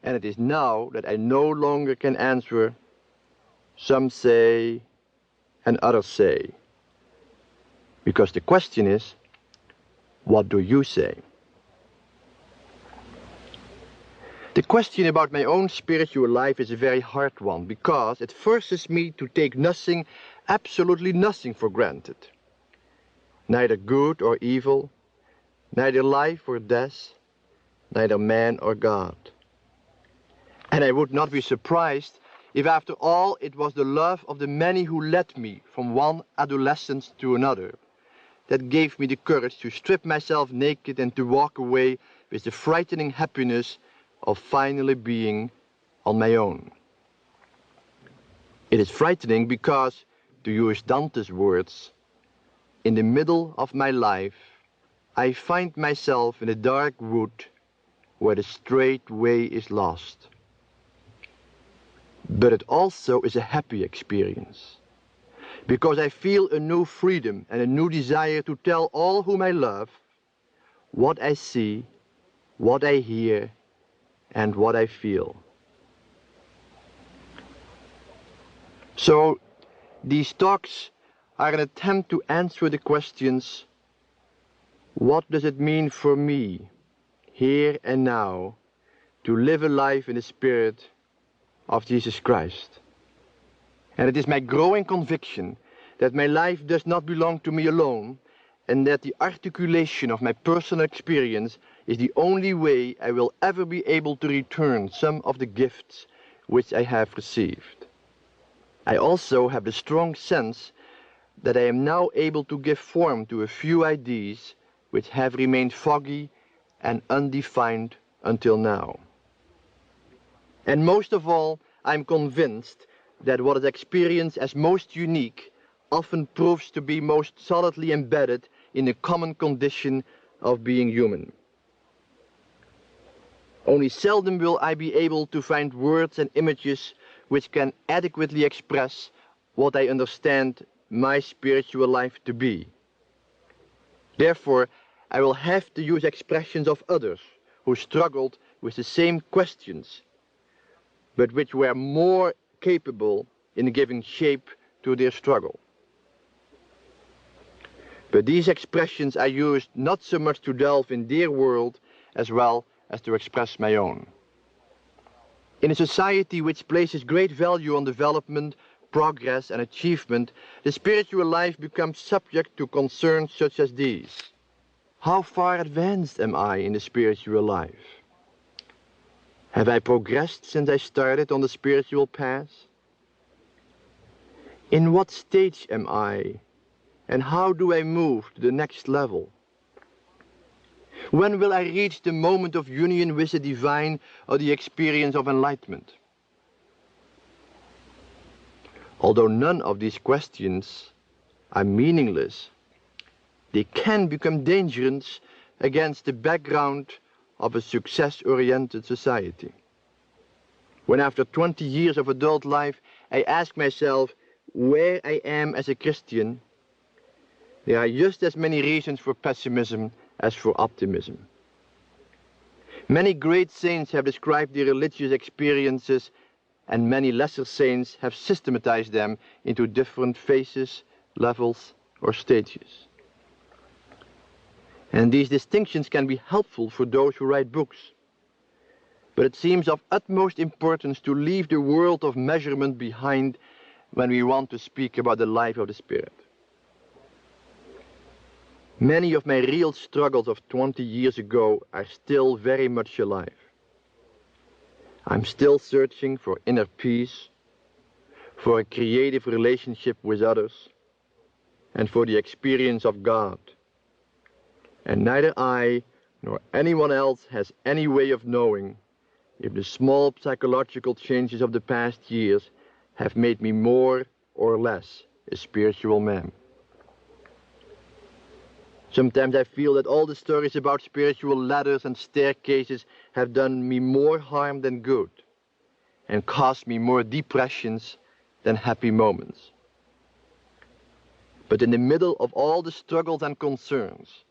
And it is now that I no longer can answer, some say and others say. Because the question is, what do you say? The question about my own spiritual life is a very hard one, because it forces me to take nothing, absolutely nothing, for granted. Neither good or evil, neither life or death, neither man or God. And I would not be surprised if after all it was the love of the many who led me from one adolescence to another that gave me the courage to strip myself naked and to walk away with the frightening happiness of finally being on my own. It is frightening because, to use Dante's words, in the middle of my life I find myself in a dark wood where the straight way is lost. But it also is a happy experience, because I feel a new freedom and a new desire to tell all whom I love what I see, what I hear, and what I feel. So these talks are an attempt to answer the questions: what does it mean for me, here and now, to live a life in the spirit of Jesus Christ? And it is my growing conviction that my life does not belong to me alone, and that the articulation of my personal experience is the only way I will ever be able to return some of the gifts which I have received. I also have the strong sense that I am now able to give form to a few ideas which have remained foggy and undefined until now. And most of all, I am convinced that what is experienced as most unique often proves to be most solidly embedded in the common condition of being human. Only seldom will I be able to find words and images which can adequately express what I understand my spiritual life to be. Therefore, I will have to use expressions of others who struggled with the same questions, but which were more capable in giving shape to their struggle. But these expressions are used not so much to delve in their world as well as to express my own. In a society which places great value on development, progress and achievement, the spiritual life becomes subject to concerns such as these. How far advanced am I in the spiritual life? Have I progressed since I started on the spiritual path? In what stage am I, and how do I move to the next level? When will I reach the moment of union with the divine or the experience of enlightenment? Although none of these questions are meaningless, they can become dangerous against the background of a success-oriented society. When after 20 years of adult life I ask myself where I am as a Christian, there are just as many reasons for pessimism as for optimism. Many great saints have described their religious experiences, and many lesser saints have systematized them into different phases, levels, or stages. And these distinctions can be helpful for those who write books. But it seems of utmost importance to leave the world of measurement behind when we want to speak about the life of the Spirit. Many of my real struggles of 20 years ago are still very much alive. I'm still searching for inner peace, for a creative relationship with others, and for the experience of God. And neither I nor anyone else has any way of knowing if the small psychological changes of the past years have made me more or less a spiritual man. Sometimes I feel that all the stories about spiritual ladders and staircases have done me more harm than good, and caused me more depressions than happy moments. But in the middle of all the struggles and concerns,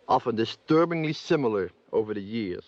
often disturbingly similar over the years,